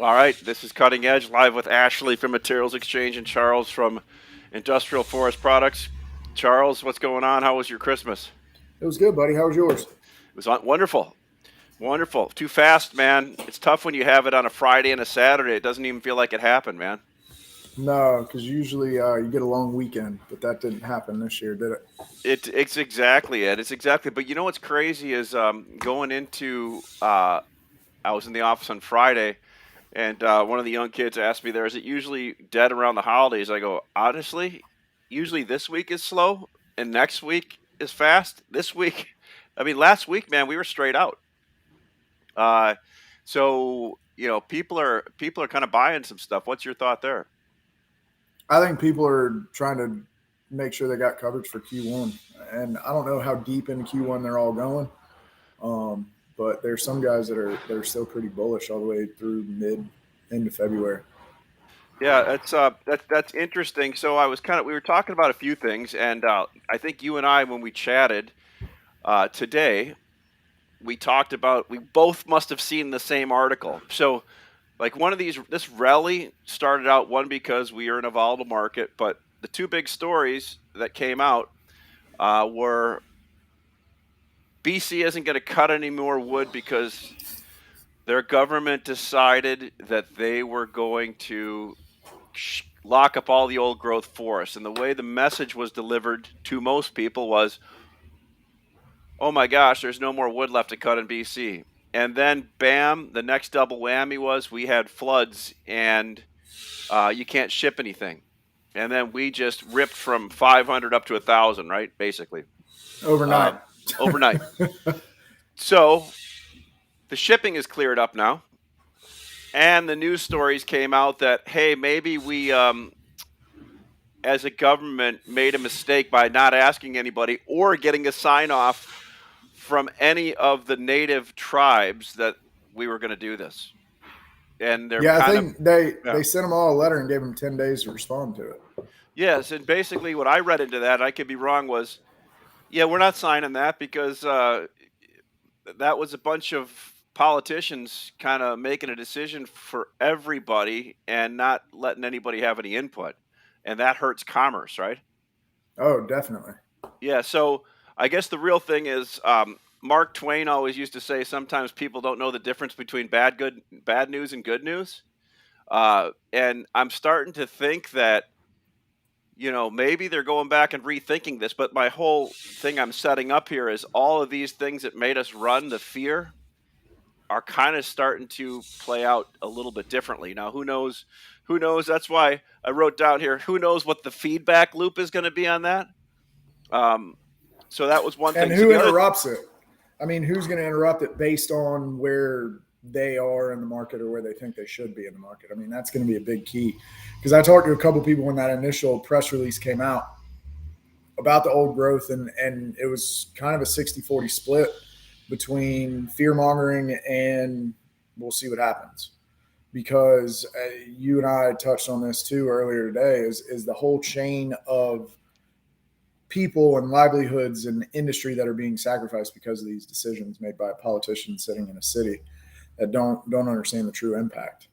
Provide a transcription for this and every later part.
All right, this is Cutting Edge live with Ashley from Materials Exchange and Charles from Industrial Forest Products. Charles, what's going on? How was your Christmas? It was good, buddy. How was yours? It was wonderful. Wonderful. Too fast, man. It's tough when you have it on a Friday and a Saturday. It doesn't even feel like it happened, man. No, because usually you get a long weekend, but that didn't happen this year, did it? It's exactly it. It's exactly. But you know what's crazy is going into. I was in the office on Friday, and one of the young kids asked me, "There is it usually dead around the holidays?" I go, honestly, usually this week is slow, and next week is fast. This week, I mean, last week, man, we were straight out. Uh, so people are kind of buying some stuff. What's your thought there? I think people are trying to make sure they got coverage for Q1, and I don't know how deep into Q1 they're all going. But there's some guys that are still pretty bullish all the way through mid into February. Yeah, that's interesting. So we were talking about a few things, and I think you and I, when we chatted today, we talked about we both must have seen the same article. So like one of these, this rally started out one because we are in a volatile market, but the two big stories that came out were BC isn't going to cut any more wood because their government decided that they were going to lock up all the old growth forests. And the way the message was delivered to most people was, oh my gosh, there's no more wood left to cut in BC. And then, bam, the next double whammy was we had floods and you can't ship anything. And then we just ripped from 500 up to 1,000, right? Basically, Overnight. overnight. So the shipping is cleared up now. And the news stories came out that, hey, maybe we, as a government, made a mistake by not asking anybody or getting a sign off from any of the native tribes that we were going to do this. And they're Yeah, I kind of, think they yeah. they sent them all a letter and gave them 10 days to respond to it. Yes. And basically, what I read into that, I could be wrong, was, yeah, we're not signing that because that was a bunch of politicians kind of making a decision for everybody and not letting anybody have any input. And that hurts commerce, right? Oh, definitely. Yeah. So I guess the real thing is Mark Twain always used to say sometimes people don't know the difference between bad news and good news. And I'm starting to think that, maybe they're going back and rethinking this. But my whole thing I'm setting up here is all of these things that made us run, the fear, are kind of starting to play out a little bit differently. Now, who knows? Who knows? That's why I wrote down here, who knows what the feedback loop is going to be on that? Um, so that was one And thing. So who the other, interrupts it? I mean, who's going to interrupt it based on where they are in the market or where they think they should be in the market? I mean, that's going to be a big key. Because I talked to a couple people when that initial press release came out about the old growth, and it was kind of a 60-40 split between fear mongering and we'll see what happens. Because you and I touched on this too earlier today is the whole chain of people and livelihoods and industry that are being sacrificed because of these decisions made by politicians sitting in a city that don't understand the true impact.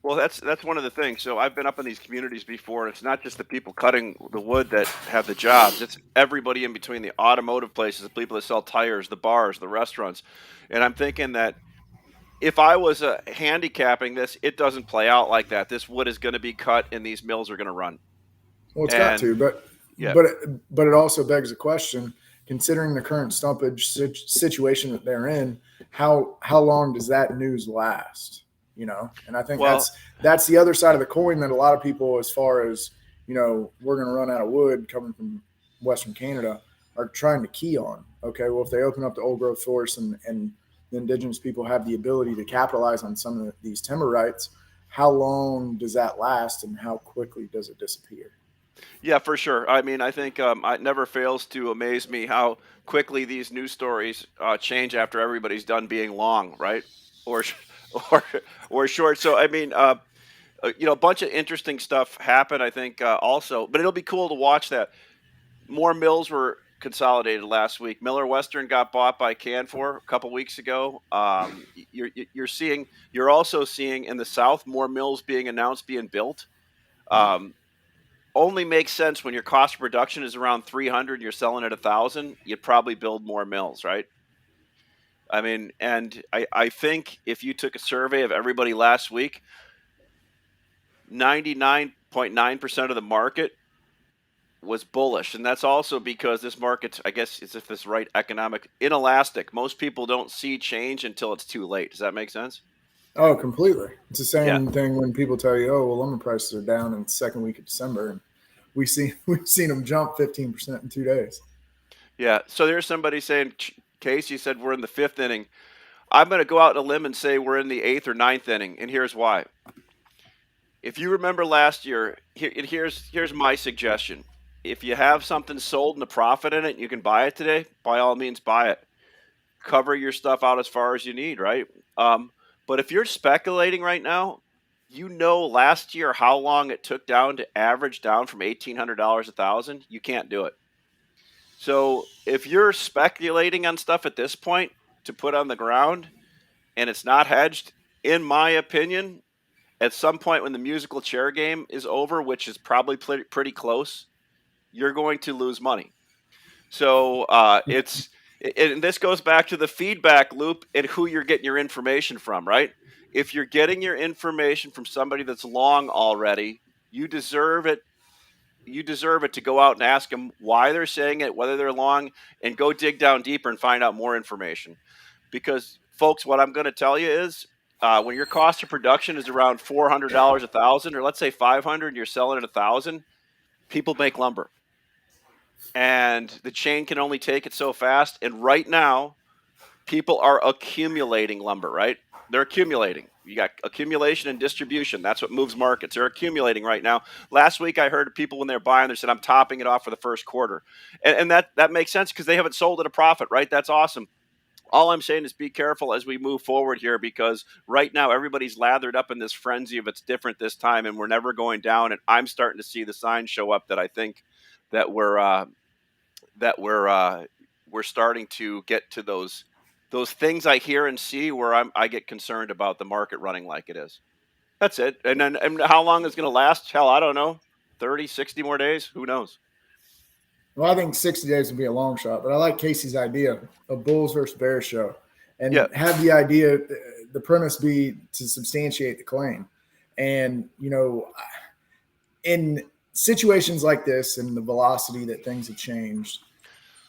well, that's one of the things. So I've been up in these communities before, and it's not just the people cutting the wood that have the jobs. It's everybody in between, the automotive places, the people that sell tires, the bars, the restaurants. And I'm thinking that if I was handicapping this, it doesn't play out like that. This wood is going to be cut, and these mills are going to run. Well, it's got And to, but yeah, but but it also begs a question: considering the current stumpage situation that they're in, how long does that news last? And I think well, that's the other side of the coin that a lot of people, as far as we're going to run out of wood coming from Western Canada, are trying to key on. Okay, well, if they open up the old growth forests and the indigenous people have the ability to capitalize on some of these timber rights, how long does that last, and how quickly does it disappear? yeah, for sure. I mean, I think it never fails to amaze me how quickly these news stories change after everybody's done being long, right? Or, or, or short. So, I mean, a bunch of interesting stuff happened. I think also, but it'll be cool to watch that more mills were. consolidated last week. Miller Western got bought by Canfor a couple weeks ago. You're also seeing in the South more mills being announced, being built. Um, Only makes sense when your cost of production is around 300, you're selling at 1,000. You'd probably build more mills, right? I mean, and I think if you took a survey of everybody last week, 99.9% of the market was bullish, and that's also because this market's, I guess, it's if this right economic inelastic. Most people don't see change until it's too late. Does that make sense? Oh, completely. It's the Yeah, same thing when people tell you, "Oh, well, lumber prices are down in the second week of December," and we've seen them jump 15% in 2 days. yeah. So there's somebody saying, Case, you said we're in the fifth inning. I'm going to go out on a limb and say we're in the eighth or ninth inning, and here's why. If you remember last year, here's my suggestion. If you have something sold and a profit in it, and you can buy it today. By all means, buy it. Cover your stuff out as far as you need, right? But if you're speculating right now, you know last year how long it took down to average down from $1,800 1,000. You can't do it. So if you're speculating on stuff at this point to put on the ground and it's not hedged, in my opinion, at some point when the musical chair game is over, which is probably pretty close, you're going to lose money. So and this goes back to the feedback loop and who you're getting your information from, right? If you're getting your information from somebody that's long already, you deserve it. You deserve it to go out and ask them why they're saying it, whether they're long, and go dig down deeper and find out more information. Because, folks, what I'm going to tell you is when your cost of production is around $400 1,000, or let's say 500, and you're selling at 1,000, people make lumber, and the chain can only take it so fast. And right now, people are accumulating lumber, right? They're accumulating. You got accumulation and distribution. That's what moves markets. They're accumulating right now. Last week, I heard people when they're buying, they said, "I'm topping it off for the first quarter," and that makes sense because they haven't sold at a profit, right? That's awesome. All I'm saying is be careful as we move forward here because right now everybody's lathered up in this frenzy of it's different this time and we're never going down. And I'm starting to see the signs show up that I think that we're starting to get to those things I hear and see where I get concerned about the market running like it is. That's it. And how long it's going to last? Hell, I don't know. 30, 60 more days? Who knows? Well, I think 60 days would be a long shot, but I like Casey's idea of Bulls versus Bears show Yeah. and have the idea, the premise be to substantiate the claim. And, in situations like this and the velocity that things have changed,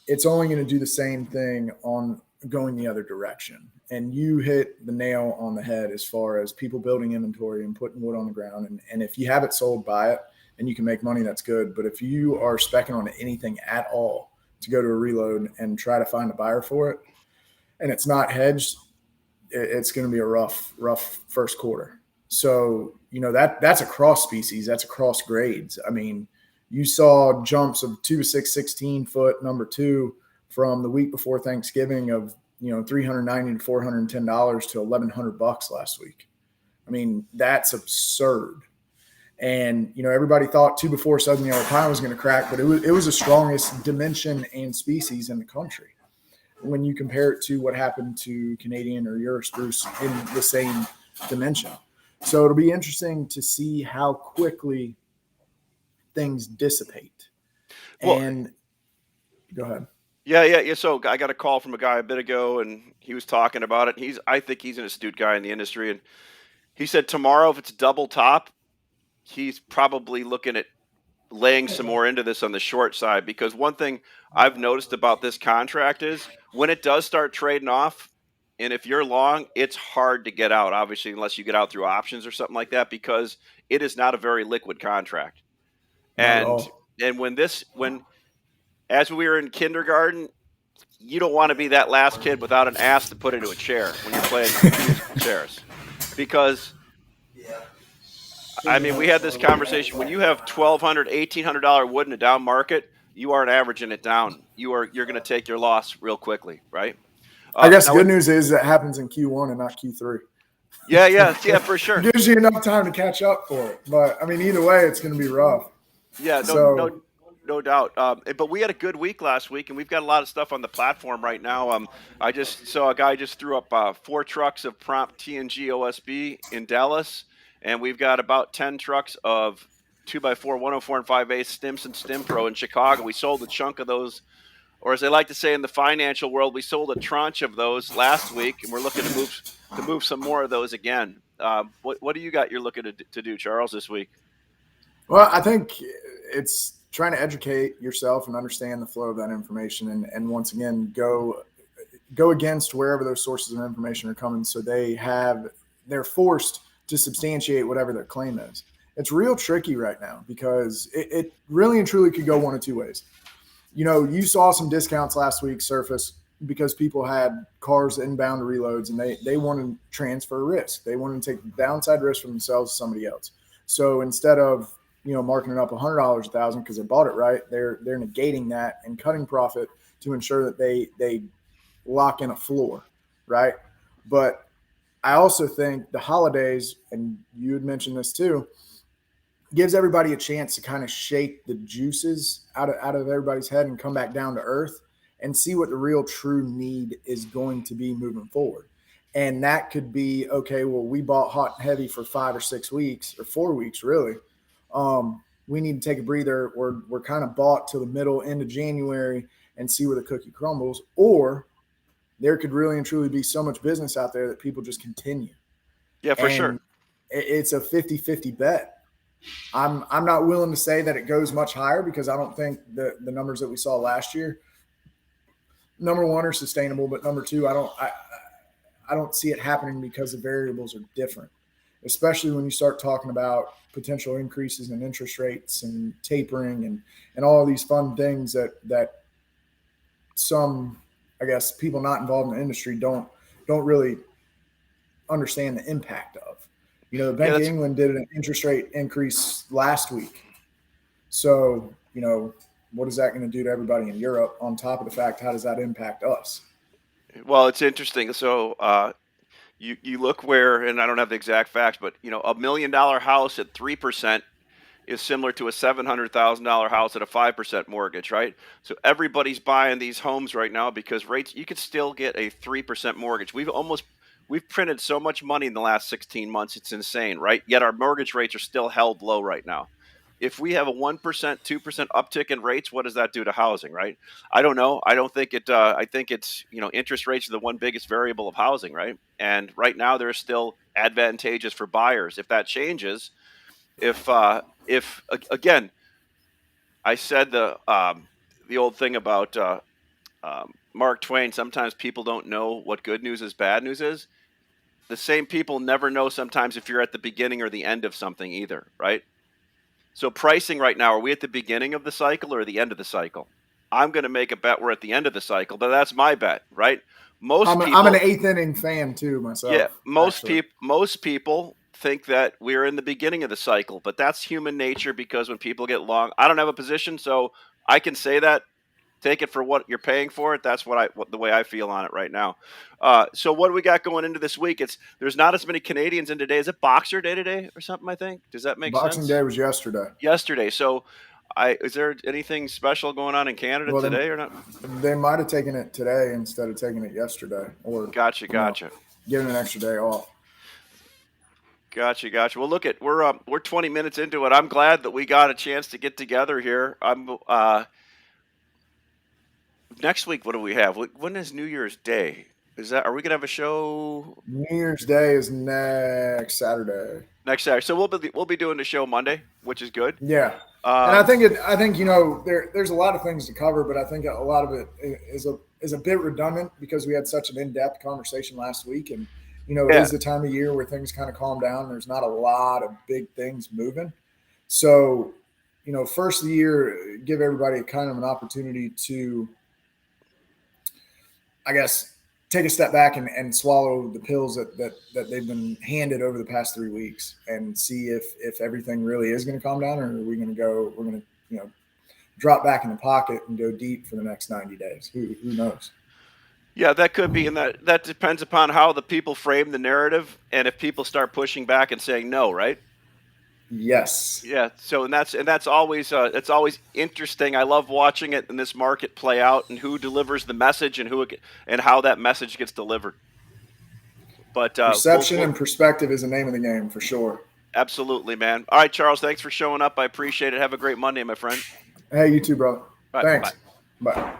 it's only going to do the same thing on going the other direction. And you hit the nail on the head as far as people building inventory and putting wood on the ground. And if you have it sold, buy it and you can make money, that's good. But if you are specking on anything at all to go to a reload and try to find a buyer for it and it's not hedged, it's going to be a rough first quarter. So, that's across species, that's across grades. I mean, you saw jumps of 2 to 6, 16-foot number two from the week before Thanksgiving of, $390 to $410 to $1,100 last week. I mean, that's absurd. And, everybody thought 2 before Southern Yellow Pine was going to crack, but it was the strongest dimension and species in the country when you compare it to what happened to Canadian or Euro spruce in the same dimension. So it'll be interesting to see how quickly things dissipate. Well, And go ahead. yeah. So I got a call from a guy a bit ago, and he was talking about it. I think he's an astute guy in the industry, and he said tomorrow, if it's double top, he's probably looking at laying some more into this on the short side because one thing I've noticed about this contract is when it does start trading off, and if you're long, it's hard to get out, obviously, unless you get out through options or something like that, because it is not a very liquid contract. Not at And all. when as we were in kindergarten, you don't want to be that last kid without an ass to put into a chair when you're playing musical chairs. Because I mean, we had this conversation. When you have $1,200, $1,800 wood in a down market, you aren't averaging it down. You're going to take your loss real quickly, right? I guess the Now, good news is that happens in Q1 and not Q3. yeah, for sure. Gives you enough time to catch up for it. But I mean, either way, it's going to be rough. Yeah, So no doubt. But we had a good week last week, and we've got a lot of stuff on the platform right now. I just saw a guy just threw up 4 trucks of prompt TNG OSB in Dallas, and we've got about 10 trucks of 2x4, 104 and 5/8 Stimson Stim Pro in Chicago. We sold a chunk of those, or as they like to say in the financial world, we sold a tranche of those last week, and we're looking to move some more of those again. What do you got? You're looking to do, Charles, this week? Well, I think it's trying to educate yourself and understand the flow of that information, and once again go against wherever those sources of information are coming, so they're forced to substantiate whatever their claim is. It's real tricky right now because it really and truly could go one of two ways. You saw some discounts last week surface because people had cars inbound reloads, and they want to transfer risk. They want to take the downside risk from themselves to somebody else. So instead of marking it up $100 a thousand because they bought it right, they're negating that and cutting profit to ensure that they lock in a floor, right? But I also think the holidays, and you had mentioned this too, gives everybody a chance to kind of shake the juices out of everybody's head and come back down to earth and see what the real true need is going to be moving forward. And that could be, okay, well, we bought hot and heavy for 5 or 6 weeks or 4 weeks, really. We need to take a breather. We're kind of bought till the middle, end of January and see where the cookie crumbles. Or there could really and truly be so much business out there that people just continue. Yeah, for sure. And it's a 50-50 bet. I'm not willing to say that it goes much higher because I don't think the numbers that we saw last year, number one, are sustainable, but number two, I don't see it happening because the variables are different, especially when you start talking about potential increases in interest rates and tapering and all of these fun things that some, I guess, people not involved in the industry don't really understand the impact of. The Yeah, Bank of that's England did an interest rate increase last week. So, what is that going to do to everybody in Europe? On top of the fact, how does that impact us? well, it's interesting. So you look where, and I don't have the exact facts, but $1 million house at 3% is similar to a $700,000 house at a 5% mortgage, right? So everybody's buying these homes right now because rates, you could still get a 3% mortgage. We've printed so much money in the last 16 months, it's insane, right? Yet our mortgage rates are still held low right now. If we have a 1%, 2% uptick in rates, what does that do to housing, right? I don't know. I don't think it I think it's, interest rates are the one biggest variable of housing, right? And right now they're still advantageous for buyers. If that changes, if again, I said the old thing about Mark Twain. Sometimes people don't know what good news is, bad news is. The same people never know sometimes if you're at the beginning or the end of something either, right? So pricing right now, are we at the beginning of the cycle or the end of the cycle? I'm going to make a bet we're at the end of the cycle, but that's my bet, right? Most I'm an people, eighth inning fan too yeah, myself, actually. most people think that we're in the beginning of the cycle, but that's human nature because when people get long, I don't have a position, so I can say that. Take it for what you're paying for it. That's the way I feel on it right now. So what do we got going into this week? There's not as many Canadians in today. Is it Boxer Day today or something? I think. Does that make Boxing sense? Day was yesterday. Yesterday. So, is there anything special going on in Canada Well, today or not? they might have taken it today instead of taking it yesterday, or Gotcha, you know, gotcha, giving an extra day off. gotcha. Well, look at we're 20 minutes into it. I'm glad that we got a chance to get together here. I'm next week. What do we have? When is New Year's Day? Are we gonna have a show New Year's Day is next Saturday. next Saturday? So we'll be doing the show Monday, which is good. Yeah, and Um, I think there's a lot of things to cover, but I think a lot of it is a bit redundant because we had such an in-depth conversation last week, and it yeah, is the time of year where things kind of calm down. There's not a lot of big things moving, so first of the year, give everybody kind of an opportunity to, I guess, take a step back and swallow the pills that they've been handed over the past 3 weeks and see if everything really is going to calm down, or are we going to go, we're going to, drop back in the pocket and go deep for the next 90 days. Who knows? yeah, that could be, and that depends upon how the people frame the narrative, and if people start pushing back and saying no, right? Yes. Yeah. So and that's always it's always interesting. I love watching it in this market play out and who delivers the message and and how that message gets delivered. But Perception we'll and perspective is the name of the game for sure. absolutely, man. All right, Charles. Thanks for showing up. I appreciate it. Have a great Monday, my friend. Hey, you too, bro. All right. Bye. Thanks. Bye.